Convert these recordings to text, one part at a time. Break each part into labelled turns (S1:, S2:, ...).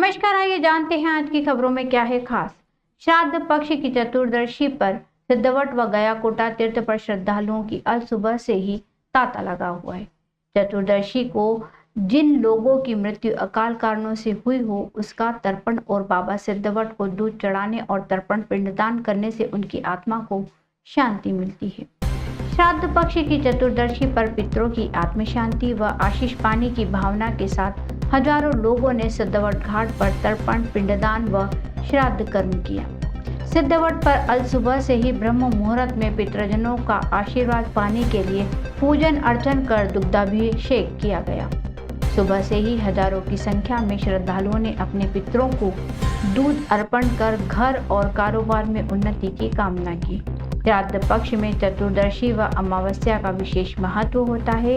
S1: नमस्कार, आइए जानते हैं आज की खबरों में क्या है खास। श्राद्ध पक्ष की चतुर्दशी पर सिद्धवट व गयाकोटा तीर्थ पर श्रद्धालुओं की आज सुबह से ही तांता लगा हुआ है। चतुर्दशी को जिन लोगों की मृत्यु अकाल कारणों से हुई हो उसका तर्पण और बाबा सिद्धवट को दूध चढ़ाने और तर्पण पिंडदान करने से उनकी आत्मा को शांति मिलती है। श्राद्ध पक्ष की चतुर्दशी पर पितरों की आत्म शांति व आशीष पाने की भावना के साथ हजारों लोगों ने सिद्धवट घाट पर तर्पण पिंडदान व श्राद्ध कर्म किया। सिद्धवट पर अल सुबह से ही ब्रह्म मुहूर्त में पितृजनों का आशीर्वाद पाने के लिए पूजन अर्चन कर दुग्धाभिषेक किया गया। सुबह से ही हजारों की संख्या में श्रद्धालुओं ने अपने पितरों को दूध अर्पण कर घर और कारोबार में उन्नति की कामना की। श्राद्ध पक्ष में चतुर्दशी व अमावस्या का विशेष महत्व होता है।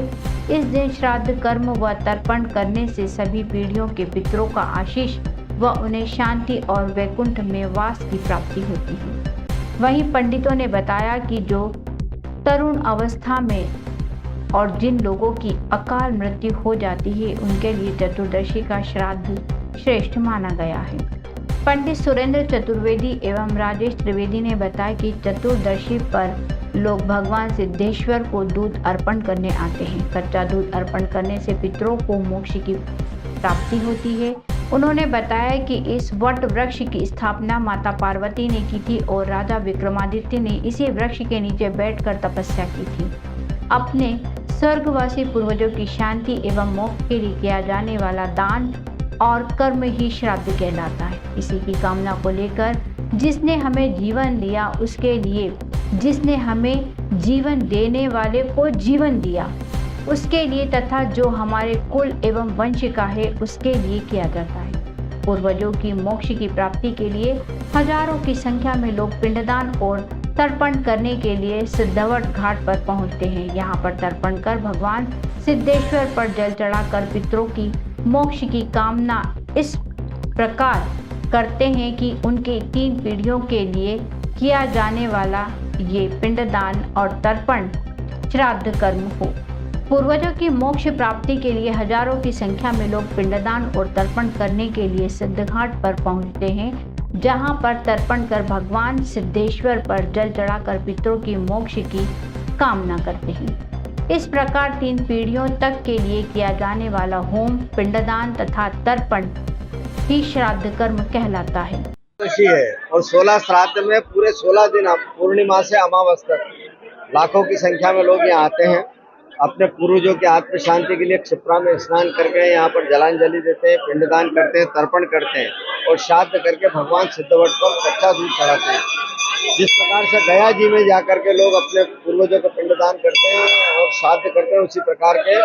S1: इस दिन श्राद्ध कर्म व तर्पण करने से सभी पीढ़ियों के पितरों का आशीष व उन्हें शांति और वैकुंठ में वास की प्राप्ति होती है। वहीं पंडितों ने बताया कि जो तरुण अवस्था में और जिन लोगों की अकाल मृत्यु हो जाती है उनके लिए चतुर्दशी का श्राद्ध श्रेष्ठ माना गया है। पंडित सुरेंद्र चतुर्वेदी एवं राजेश त्रिवेदी ने बताया कि चतुर्दशी पर लोग भगवान सिद्धेश्वर को दूध अर्पण करने आते हैं। कच्चा दूध अर्पण करने से पितरों को मोक्ष की प्राप्ति होती है। उन्होंने बताया कि इस वट वृक्ष की स्थापना माता पार्वती ने की थी और राजा विक्रमादित्य ने इसी वृक्ष के नीचे बैठकर तपस्या की थी। अपने स्वर्गवासी पूर्वजों की शांति एवं मोक्ष के लिए किया जाने वाला दान और कर्म ही श्राद्ध कहलाता है। इसी की कामना को लेकर जिसने हमें जीवन दिया उसके लिए, जिसने हमें जीवन देने वाले को जीवन दिया उसके लिए तथा जो हमारे कुल एवं वंश का है उसके लिए किया जाता है। पूर्वजों की मोक्ष की प्राप्ति के लिए हजारों की संख्या में लोग पिंडदान और तर्पण करने के लिए सिद्धवट घाट पर पहुंचते हैं। यहाँ पर तर्पण कर भगवान सिद्धेश्वर पर जल चढ़ाकर पितरों की मोक्ष की कामना इस प्रकार करते हैं कि उनके 3 पीढ़ियों के लिए किया जाने वाला ये पिंडदान और तर्पण श्राद्ध कर्म हो। पूर्वजों की मोक्ष प्राप्ति के लिए हजारों की संख्या में लोग पिंडदान और तर्पण करने के लिए सिद्धघाट पर पहुंचते हैं, जहां पर तर्पण कर भगवान सिद्धेश्वर पर जल चढ़ाकर पितरों की मोक्ष की कामना करते हैं। इस प्रकार 3 पीढ़ियों तक के लिए किया जाने वाला होम, पिंडदान तथा तर्पण ही श्राद्ध कर्म कहलाता है।
S2: और 16 श्राद्ध में पूरे 16 दिन पूर्णिमा से अमावस्या तक लाखों की संख्या में लोग यहाँ आते हैं। अपने पूर्वजों की आत्म शांति के लिए क्षिप्रा में स्नान करके यहाँ पर जलांजलि देते हैं, पिंडदान करते हैं, तर्पण करते हैं और श्राद्ध करके भगवान सिद्धवट पर कच्चा दूध चढ़ाते हैं। जिस प्रकार से गया जी में जाकर के लोग अपने पूर्वजों को पिंडदान करते हैं और श्राद्ध करते हैं, उसी प्रकार के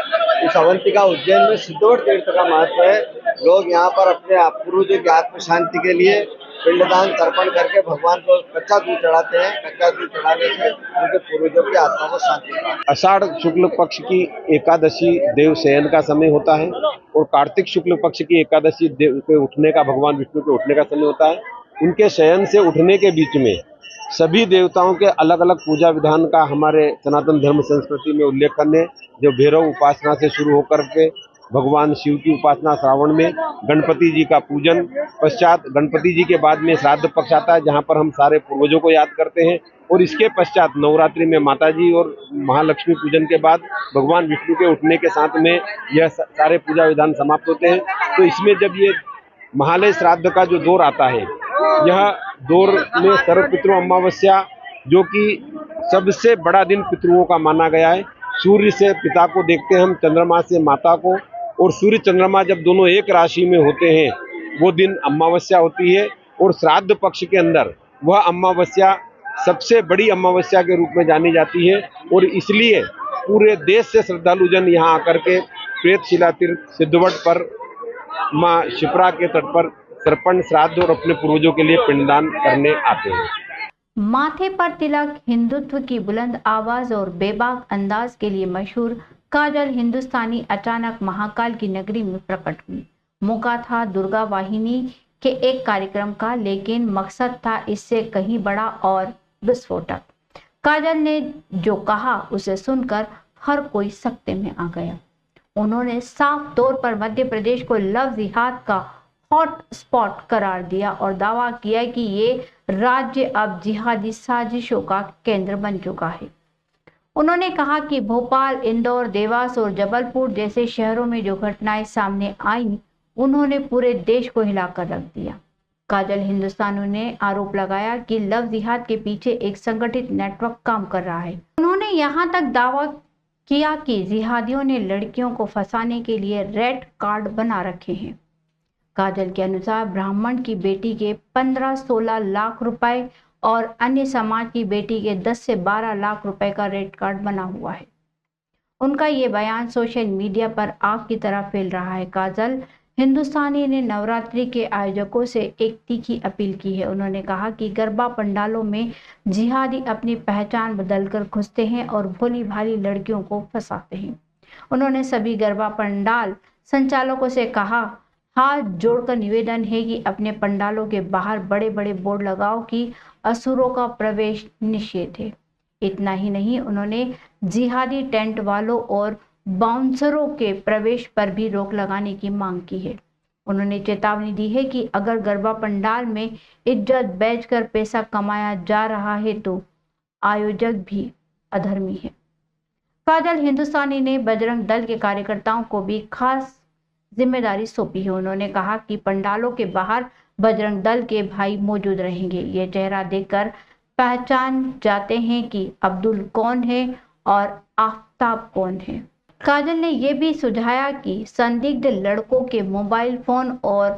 S2: इस अवंतिका उज्जैन में सिद्धवट तीर्थ का महत्व है। लोग यहाँ पर अपने पूर्वजों की आत्म शांति के लिए पिंडदान तर्पण करके भगवान को कच्चा दूध चढ़ाते हैं। कच्चा दूध चढ़ाने से उनके पूर्वजों की आत्मा को शांति मिलती है।
S3: आषाढ़ शुक्ल पक्ष की एकादशी देव शयन का समय होता है और कार्तिक शुक्ल पक्ष की एकादशी देव के उठने का, भगवान विष्णु के उठने का समय होता है। उनके शयन से उठने के बीच में सभी देवताओं के अलग अलग पूजा विधान का हमारे सनातन धर्म संस्कृति में उल्लेख करने, जो भैरव उपासना से शुरू होकर के भगवान शिव की उपासना, श्रावण में गणपति जी का पूजन, पश्चात गणपति जी के बाद में श्राद्ध पक्ष आता है जहां पर हम सारे पूर्वजों को याद करते हैं और इसके पश्चात नवरात्रि में माता जी और महालक्ष्मी पूजन के बाद भगवान विष्णु के उठने के साथ में यह सारे पूजा विधान समाप्त होते हैं। तो इसमें जब ये महालय श्राद्ध का जो दौर आता है, यह दौर में सर्वपितृ अमावस्या, जो कि सबसे बड़ा दिन पितृओं का माना गया है। सूर्य से पिता को देखते हैं हम, चंद्रमा से माता को, और सूर्य चंद्रमा जब दोनों एक राशि में होते हैं वो दिन अमावस्या होती है। और श्राद्ध पक्ष के अंदर वह अमावस्या सबसे बड़ी अमावस्या के रूप में जानी जाती है और इसलिए पूरे देश से श्रद्धालु जन यहाँ आकर के प्रेतशिला तीर्थ सिद्धवट पर माँ क्षिप्रा के तट पर तर्पण, श्राद्ध और अपने पूर्वजों के लिए पिंडदान करने आते हैं।
S1: माथे पर तिलक, हिंदुत्व की बुलंद आवाज और बेबाक अंदाज के लिए मशहूर काजल हिंदुस्तानी अचानक महाकाल की नगरी में प्रकट हुई। मौका था दुर्गा वाहिनी के एक कार्यक्रम का, लेकिन मकसद था इससे कहीं बड़ा और विस्फोटक। काजल ने जो कहा उसे सुनकर हर कोई सकते में आ गया। उन्होंने साफ तौर पर मध्य प्रदेश को लव जिहाद का हॉट स्पॉट करार दिया और दावा किया कि ये राज्य अब जिहादी साजिशों का केंद्र बन चुका है। उन्होंने कहा कि भोपाल, इंदौर, देवास और जबलपुर जैसे शहरों में जो घटनाएं सामने आईं, उन्होंने पूरे देश को हिलाकर रख दिया। काजल हिंदुस्तानी ने आरोप लगाया कि लव जिहाद के पीछे एक संगठित नेटवर्क काम कर रहा है। उन्होंने यहां तक दावा किया कि जिहादियों ने लड़कियों को फंसाने के लिए रेड कार्ड बना रखे हैं। काजल के अनुसार ब्राह्मण की बेटी के 15-16 लाख रुपए और अन्य समाज की बेटी के 10 से 12 लाख रुपए का रेड कार्ड बना हुआ है। उनका ये बयान सोशल मीडिया पर आग की तरह फैल रहा है। काजल हिंदुस्तानी ने नवरात्रि के आयोजकों से एक तीखी अपील की है। उन्होंने कहा कि गरबा पंडालों में जिहादी अपनी पहचान बदलकर घुसते हैं और भोली भाली लड़कियों को फंसाते हैं। उन्होंने सभी गरबा पंडाल संचालकों से कहा, हाथ जोड़कर निवेदन है कि अपने पंडालों के बाहर बड़े बड़े बोर्ड लगाओ कि असुरों का प्रवेश निषेध है। इतना ही नहीं, उन्होंने जिहादी टेंट वालों और बाउंसरों के प्रवेश पर भी रोक लगाने की मांग की है। उन्होंने चेतावनी दी है कि अगर गरबा पंडाल में इज्जत बेचकर पैसा कमाया जा रहा है तो आयोजक भी अधर्मी है। काजल हिंदुस्तानी ने बजरंग दल के कार्यकर्ताओं को भी खास जिम्मेदारी सौंपी है। उन्होंने कहा कि पंडालों के बाहर बजरंग दल के भाई मौजूद रहेंगे। ये चेहरा देखकर पहचान जाते हैं कि अब्दुल कौन है और आफ्ताब कौन है। काजल ने यह भी सुझाया कि संदिग्ध लड़कों के मोबाइल फोन और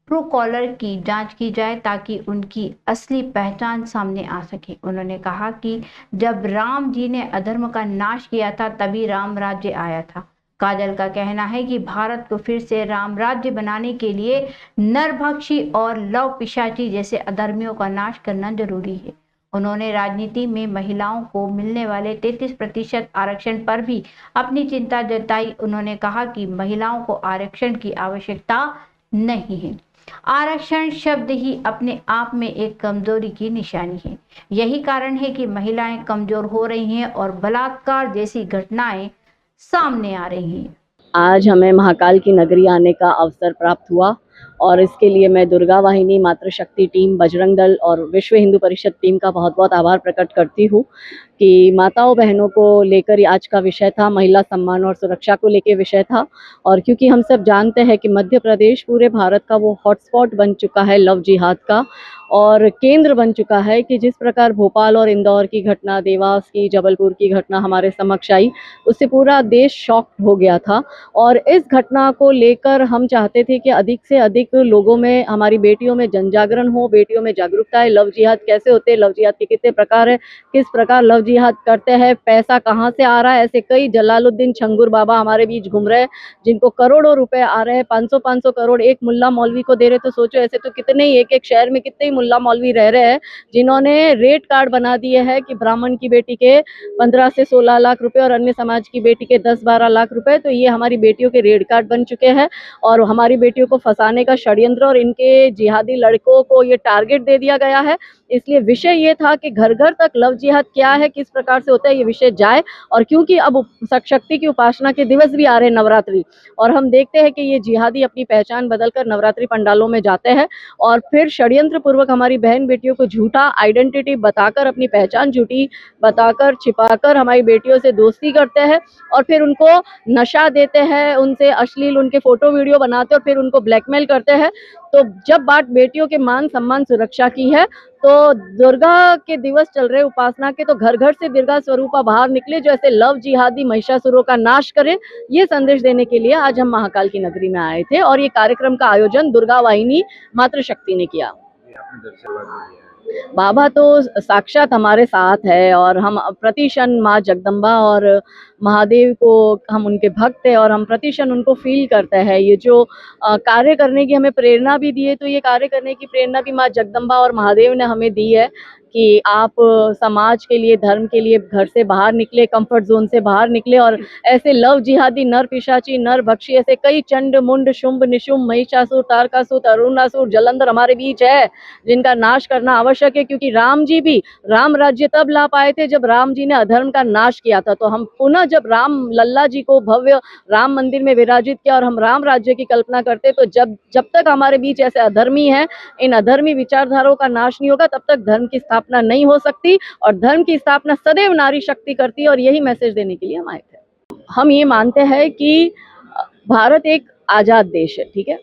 S1: ट्रू कॉलर की जांच की जाए ताकि उनकी असली पहचान सामने आ सके। उन्होंने कहा कि जब राम जी ने अधर्म का नाश किया था तभी राम राज्य आया था। काजल का कहना है कि भारत को फिर से राम राज्य बनाने के लिए नरभक्षी और लव पिशाची जैसे अधर्मियों का नाश करना जरूरी है। उन्होंने राजनीति में महिलाओं को मिलने वाले 33% आरक्षण पर भी अपनी चिंता जताई। उन्होंने कहा कि महिलाओं को आरक्षण की आवश्यकता नहीं है। आरक्षण शब्द ही अपने आप में एक कमजोरी की निशानी है। यही कारण है कि महिलाएं कमजोर हो रही हैं और बलात्कार जैसी घटनाएं सामने आ रही हैं।
S4: आज हमें महाकाल की नगरी आने का अवसर प्राप्त हुआ और इसके लिए मैं दुर्गा वाहिनी, मातृशक्ति टीम, बजरंग दल और विश्व हिंदू परिषद टीम का बहुत बहुत आभार प्रकट करती हूँ कि माताओं बहनों को लेकर आज का विषय था, महिला सम्मान और सुरक्षा को लेकर विषय था। और क्योंकि हम सब जानते हैं कि मध्य प्रदेश पूरे भारत का वो हॉटस्पॉट बन चुका है लव जिहाद का और केंद्र बन चुका है कि जिस प्रकार भोपाल और इंदौर की घटना, देवास की, जबलपुर की घटना हमारे समक्ष आई, उससे पूरा देश शॉक्ड हो गया था। और इस घटना को लेकर हम चाहते थे कि अधिक से अधिक लोगों में, हमारी बेटियों में जनजागरण हो, बेटियों में जागरूकता है। लव जिहाद कैसे होते हैं, लव जिहाद के कितने प्रकार है, किस प्रकार लव जिहाद करते हैं, पैसा कहाँ से आ रहा है। ऐसे कई जलालुद्दीन छंगुर बाबा हमारे बीच घूम रहे हैं जिनको करोड़ों रुपए आ रहे हैं, 500-500 करोड़ एक मुल्ला मौलवी को दे रहे। तो सोचो, ऐसे तो कितने ही एक शहर में कितने ही मुल्ला मौलवी रह रहे हैं जिन्होंने रेट कार्ड बना दिए हैं कि ब्राह्मण की बेटी के 15 से 16 लाख रुपए और अन्य समाज की बेटी के 10-12 लाख रुपए। तो ये हमारी बेटियों के रेड कार्ड बन चुके हैं और हमारी बेटियों को फंसाने का षड्यंत्र और इनके जिहादी लड़कों को ये टारगेट दे दिया गया है। इसलिए विषय ये था कि घर घर तक लव जिहाद क्या है, किस प्रकार से होता है, ये विषय जाए। और क्योंकि अब शक्ति की उपासना के दिवस भी आ रहे हैं, नवरात्रि, और हम देखते हैं कि ये जिहादी अपनी पहचान बदलकर नवरात्रि पंडालों में जाते हैं और फिर षड्यंत्र पूर्वक हमारी बहन बेटियों को झूठा आइडेंटिटी बताकर, अपनी पहचान झूठी बताकर, छिपाकर हमारी बेटियों से दोस्ती करते हैं और फिर उनको नशा देते हैं, उनसे अश्लील उनके फोटो वीडियो बनाते हैं और फिर उनको ब्लैकमेल करते हैं। तो जब बात बेटियों के मान सम्मान सुरक्षा की है तो दुर्गा के दिवस चल रहे उपासना के, तो घर घर से दुर्गा स्वरूपा बाहर निकले जो ऐसे लव जिहादी महिषासुरों का नाश करे, ये संदेश देने के लिए आज हम महाकाल की नगरी में आए थे और ये कार्यक्रम का आयोजन दुर्गा वाहिनी मातृशक्ति ने किया। बाबा तो साक्षात हमारे साथ है और हम प्रतिक्षण माँ जगदम्बा और महादेव को, हम उनके भक्त हैं और हम प्रतिक्षण उनको फील करते हैं। ये जो कार्य करने की हमें प्रेरणा भी दी है, तो ये कार्य करने की प्रेरणा भी माँ जगदम्बा और महादेव ने हमें दी है कि आप समाज के लिए, धर्म के लिए घर से बाहर निकले, कंफर्ट जोन से बाहर निकले और ऐसे लव जिहादी, नर पिशाची, नर भक्षी, ऐसे कई चंड मुंड, शुंभ निशुंभ, महिषासुर, तारकासुर, अरुणासुर, जलंधर हमारे बीच है, जिनका नाश करना आवश्यक है। क्योंकि राम जी भी राम राज्य तब ला पाए थे जब राम जी ने अधर्म का नाश किया था। तो हम पुनः जब राम लल्ला जी को भव्य राम मंदिर में विराजित किया और हम राम राज्य की कल्पना करते, तो जब तक हमारे बीच ऐसे अधर्मी हैं, इन अधर्मी विचारधाराओं का नाश नहीं होगा, तब तक धर्म की स्थापना नहीं हो सकती। और धर्म की स्थापना सदैव नारी शक्ति करती है, और यही मैसेज देने के लिए हम आए थे। हम ये मानते हैं कि भारत एक आजाद देश है, ठीक है,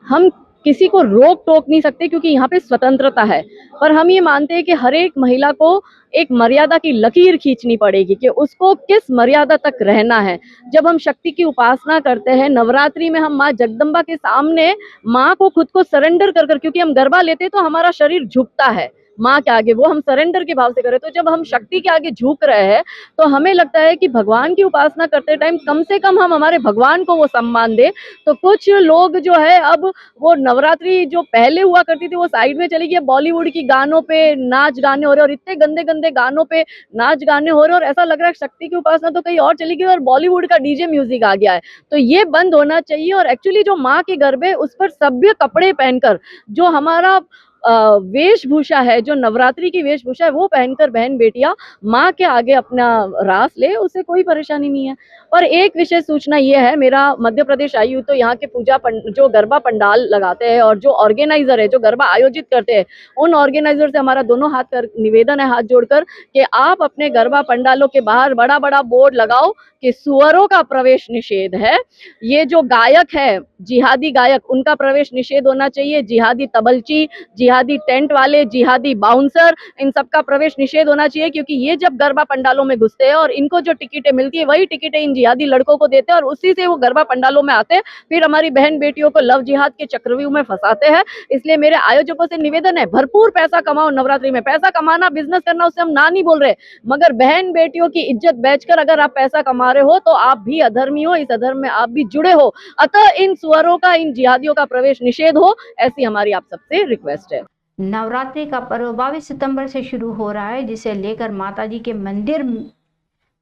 S4: हम किसी को रोक टोक नहीं सकते क्योंकि यहाँ पे स्वतंत्रता है, पर हम ये मानते हैं कि हर एक महिला को एक मर्यादा की लकीर खींचनी पड़ेगी कि उसको किस मर्यादा तक रहना है। जब हम शक्ति की उपासना करते हैं, नवरात्रि में हम माँ जगदम्बा के सामने माँ को खुद को सरेंडर कर, क्योंकि हम गरबा लेते हैं तो हमारा शरीर झुकता है माँ के आगे, वो हम सरेंडर के भाव से करें। तो जब हम शक्ति के आगे झुक रहे हैं तो हमें लगता है कि भगवान की उपासना करते टाइम कम से कम हम हमारे भगवान को वो सम्मान दें। तो कुछ लोग जो है, अब वो नवरात्रि जो पहले हुआ करती थी वो साइड में चली गई, बॉलीवुड की गानों पे नाच गाने हो रहे, और इतने गंदे गंदे गानों पे नाच गाने हो रहे, और ऐसा लग रहा है शक्ति की उपासना तो कहीं और चली गई और बॉलीवुड का डीजे म्यूजिक आ गया है। तो ये बंद होना चाहिए। और एक्चुअली जो माँ के गरबे, उस पर सभ्य कपड़े पहनकर, जो हमारा वेशभूषा है, जो नवरात्रि की वेशभूषा है, वो पहनकर बहन बेटियां माँ के आगे अपना रास ले, उससे कोई परेशानी नहीं है। पर एक विशेष सूचना ये है, मेरा मध्य प्रदेश आई हूँ, तो यहाँ के जो गरबा पंडाल लगाते हैं और जो ऑर्गेनाइजर है, जो गरबा आयोजित करते हैं, उन ऑर्गेनाइजर से हमारा दोनों हाथ कर निवेदन है, हाथ जोड़कर, कि आप अपने गरबा पंडालों के बाहर बड़ा बड़ा बोर्ड लगाओ कि सुअरों का प्रवेश निषेध है। ये जो गायक है, जिहादी गायक, उनका प्रवेश निषेध होना चाहिए। जिहादी तबलची, जिहादी टेंट वाले, जिहादी बाउंसर, इन सबका प्रवेश निषेध होना चाहिए। क्योंकि ये जब गरबा पंडालों में घुसते हैं और इनको जो टिकटें मिलती है, वही टिकटें इन जिहादी लड़कों को देते हैं और उसी से वो गरबा पंडालों में आते हैं, फिर हमारी बहन बेटियों को लव जिहाद के चक्रव्यूह में फंसाते हैं। इसलिए मेरे आयोजकों से निवेदन है, भरपूर पैसा कमाओ नवरात्रि में। पैसा कमाना, बिजनेस करना, उससे हम ना नहीं बोल रहे, मगर बहन बेटियों की इज्जत बेचकर अगर आप पैसा कमा रहे हो तो आप भी अधर्मी हो, इस अधर्म में आप भी जुड़े हो। अतः इन सुअरों का, इन जिहादियों का प्रवेश निषेध हो, ऐसी हमारी आप सबसे रिक्वेस्ट है।
S1: नवरात्रि का पर्व 22 सितंबर से शुरू हो रहा है, जिसे लेकर माताजी के मंदिर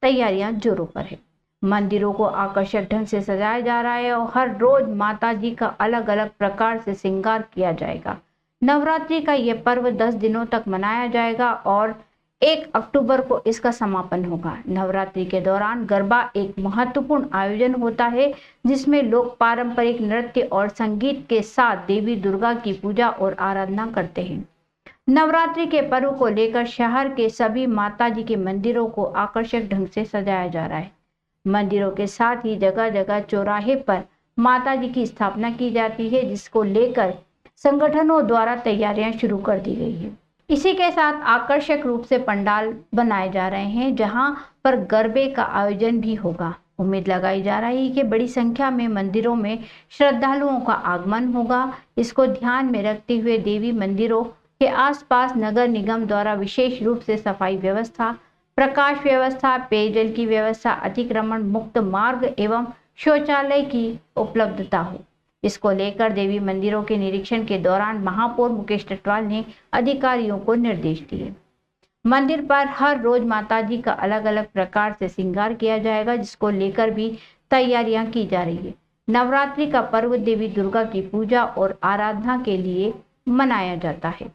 S1: तैयारियां जोरों पर है। मंदिरों को आकर्षक ढंग से सजाया जा रहा है और हर रोज माताजी का अलग अलग प्रकार से श्रृंगार किया जाएगा। नवरात्रि का यह पर्व 10 दिनों तक मनाया जाएगा और 1 अक्टूबर को इसका समापन होगा। नवरात्रि के दौरान गरबा एक महत्वपूर्ण आयोजन होता है, जिसमें लोग पारंपरिक नृत्य और संगीत के साथ देवी दुर्गा की पूजा और आराधना करते हैं। नवरात्रि के पर्व को लेकर शहर के सभी माताजी के मंदिरों को आकर्षक ढंग से सजाया जा रहा है। मंदिरों के साथ ही जगह जगह चौराहे पर माताजी की स्थापना की जाती है, जिसको लेकर संगठनों द्वारा तैयारियां शुरू कर दी गई है। इसी के साथ आकर्षक रूप से पंडाल बनाए जा रहे हैं, जहां पर गरबे का आयोजन भी होगा। उम्मीद लगाई जा रही है कि बड़ी संख्या में मंदिरों में श्रद्धालुओं का आगमन होगा। इसको ध्यान में रखते हुए देवी मंदिरों के आसपास नगर निगम द्वारा विशेष रूप से सफाई व्यवस्था, प्रकाश व्यवस्था, पेयजल की व्यवस्था, अतिक्रमण मुक्त मार्ग एवं शौचालय की उपलब्धता हो। इसको लेकर देवी मंदिरों के निरीक्षण के दौरान महापौर मुकेश टिटवाल ने अधिकारियों को निर्देश दिए। मंदिर पर हर रोज माताजी का अलग अलग प्रकार से श्रृंगार किया जाएगा, जिसको लेकर भी तैयारियां की जा रही है। नवरात्रि का पर्व देवी दुर्गा की पूजा और आराधना के लिए मनाया जाता है।